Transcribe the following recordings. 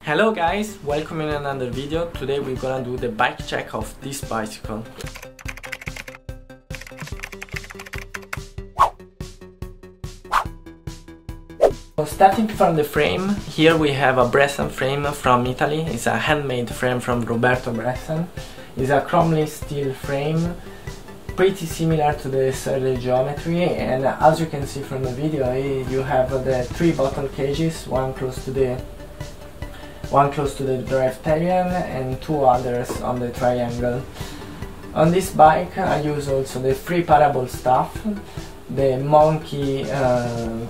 Hello guys, welcome in another video. Today we're gonna do the bike check of this bicycle. So starting from the frame, here we have a BRESSAN frame from Italy. It's a handmade frame from Roberto Bressan. It's a chromely steel frame, pretty similar to the Sadlle geometry, and as you can see from the video, you have the 3 bottle cages, one close to the Driveterian and 2 others on the triangle. On this bike I use also the Freeparable stuff, the monkey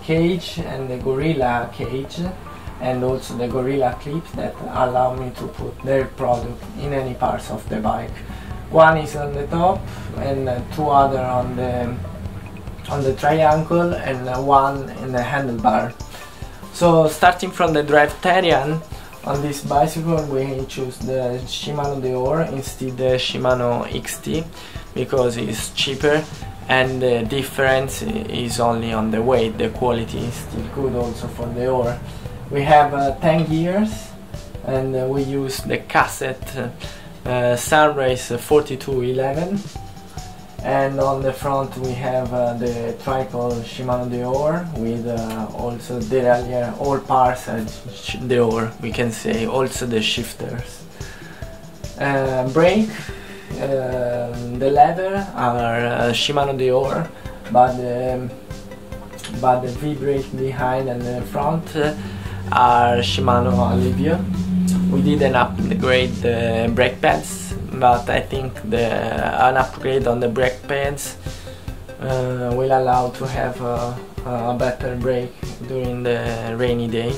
cage and the gorilla cage, and also the gorilla clip that allow me to put their product in any parts of the bike. One is on the top and 2 other on the triangle and 1 in the handlebar. So starting from the Driveterian, on this bicycle we choose the Shimano Deore instead of the Shimano XT because it's cheaper, and the difference is only on the weight. The quality is still good also for the Deore. We have 10 gears and we use the Crankset Sunrace 4211, and on the front we have the tricycle Shimano Deore with also derailleur, all parts are Deore, we can say, also the shifters. Brake, the lever are Shimano Deore, but the V-brake behind and the front are Shimano Alivio. We didn't upgrade the brake pads, but I think an upgrade on the brake pads will allow to have a better brake during the rainy day,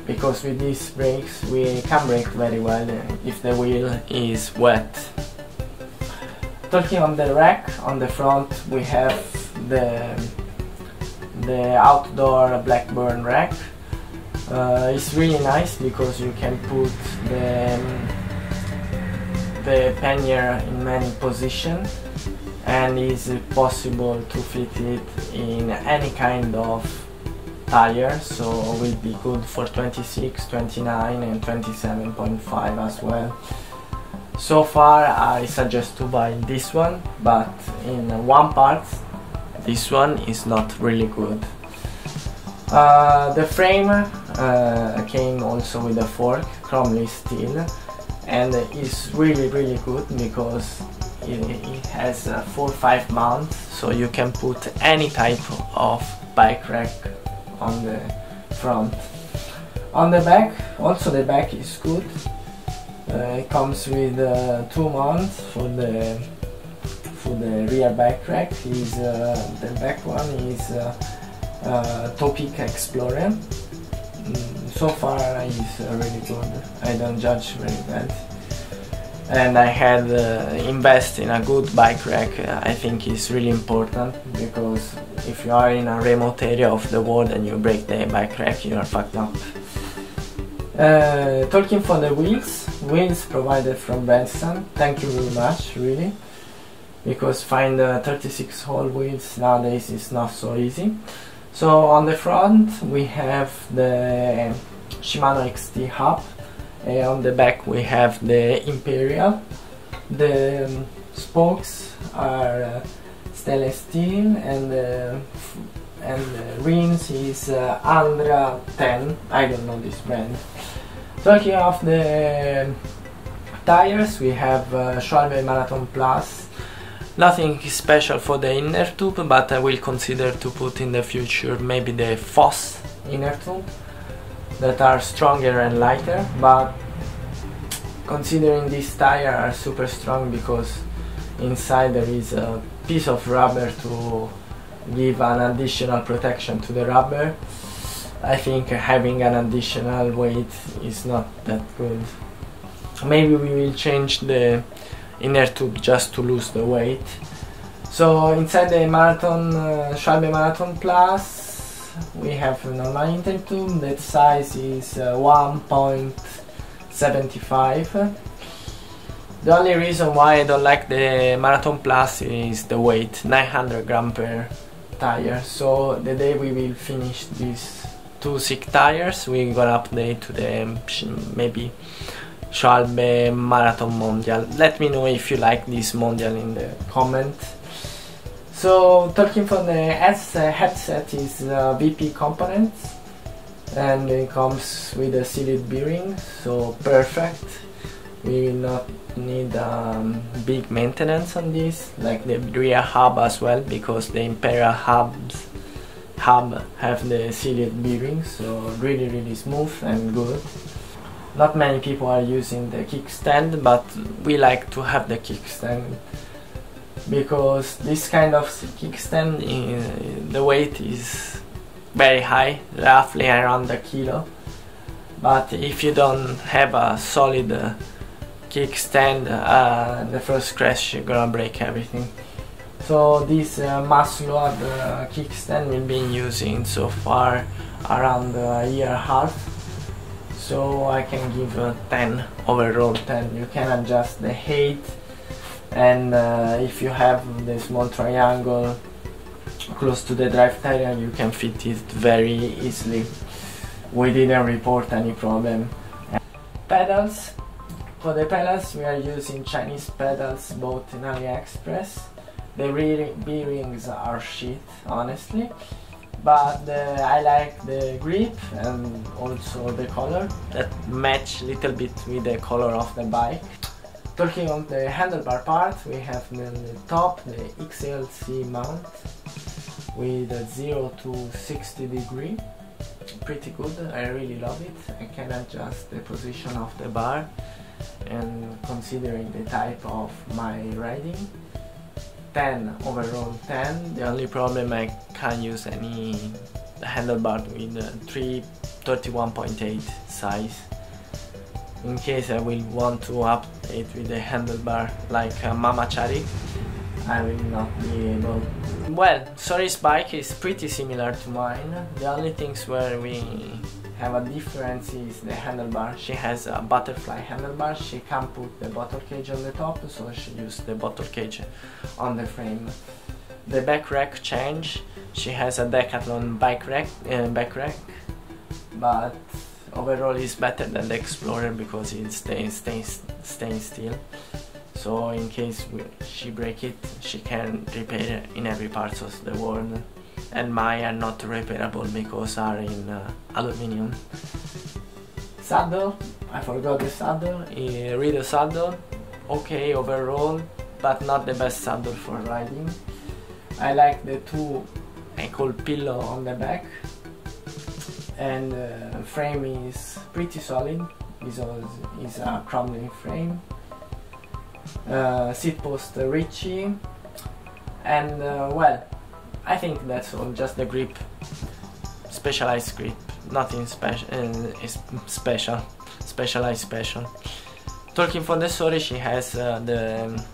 because with these brakes we can brake very well if the wheel is wet. Talking on the rack, on the front we have the outdoor Blackburn rack. It's really nice because you can put the pannier in many positions, and it's possible to fit it in any kind of tire, so it will be good for 26, 29 and 27.5 as well. So far I suggest to buy this one, but in one part this one is not really good. The frame came also with a fork, chromely steel, and it's really good because it has 4 or 5 mounts, so you can put any type of bike rack on the front. On the back, also the back is good. It comes with 2 mounts for the rear bike rack. The back one is Topeak Explorer. So far it's really good, I don't judge very bad, and I had invest in a good bike rack. I think it's really important, because if you are in a remote area of the world and you break the bike rack, you are fucked up. Talking for the wheels provided from BRESSAN, thank you very much, really, because find 36 hole wheels nowadays is not so easy. So on the front we have the Shimano XT hub, on the back we have the Imperial. The spokes are stainless steel, and the rims is Andra 10, I don't know this brand. Talking of the tires, we have Schwalbe Marathon Plus. Nothing special for the inner tube, but I will consider to put in the future maybe the Foss inner tube that are stronger and lighter, but considering this tire are super strong because inside there is a piece of rubber to give an additional protection to the rubber, I think having an additional weight is not that good. Maybe we will change the inner tube just to lose the weight. So inside the Schwalbe Marathon Plus we have a normal inner tube. That size is 1.75. The only reason why I don't like the Marathon Plus is the weight, 900 grams per tire. So the day we will finish this two sick tires. We're gonna update to the maybe Schwalbe Marathon Mondial. Let me know if you like this Mondial in the comment. So talking from the headset is VP components, and it comes with a sealed bearing, so perfect. We will not need big maintenance on this, like the rear hub as well, because the Imperial hub have the sealed bearings, so really smooth and good. Not many people are using the kickstand, but we like to have the kickstand because this kind of kickstand, the weight is very high, roughly around a kilo. But if you don't have a solid kickstand, the first crash you're gonna break everything. So this mass load kickstand we've been using so far around a year and a half. So I can give a 10, overall 10. You can adjust the height, and if you have the small triangle close to the Driveterian, you can fit it very easily. We didn't report any problem. Pedals. For the pedals we are using Chinese pedals bought in AliExpress. The rear bearings are shit, honestly. But I like the grip and also the color that match a little bit with the color of the bike. Talking on the handlebar part, we have the top, the XLC mount with a 0 to 60 degree. Pretty good, I really love it. I can adjust the position of the bar, and considering the type of my riding, 10 overall 10. The only problem I can't use any handlebar with 331.8 size. In case I will want to update with the handlebar like Mama Chari, I will not be able. Well, Sori's bike is pretty similar to mine. The only things where we have a difference is the handlebar. She has a butterfly handlebar. She can't put the bottle cage on the top, so she used the bottle cage on the frame. The back rack change. She has a Decathlon back rack, but overall it's better than the Explorer because it stays steel. So in case she break it, she can repair it in every part of the world. And mine are not repairable because are in aluminium. Saddle, I forgot the saddle, Rido saddle, okay overall, but not the best saddle for riding. I like the two ankle pillow on the back, and frame is pretty solid, is a crumbling frame. Seat post Richie, and well, I think that's all, just the grip, specialized grip, nothing specialized special. Talking for the Sori, she has the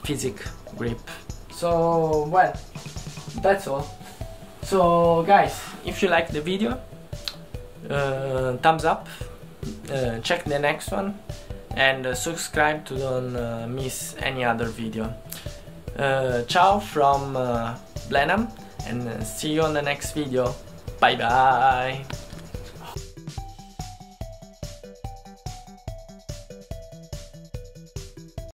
physic grip. So well, that's all. So guys, if you like the video, thumbs up, check the next one, and subscribe to don't miss any other video. Ciao from Blenheim, and see you on the next video. Bye bye.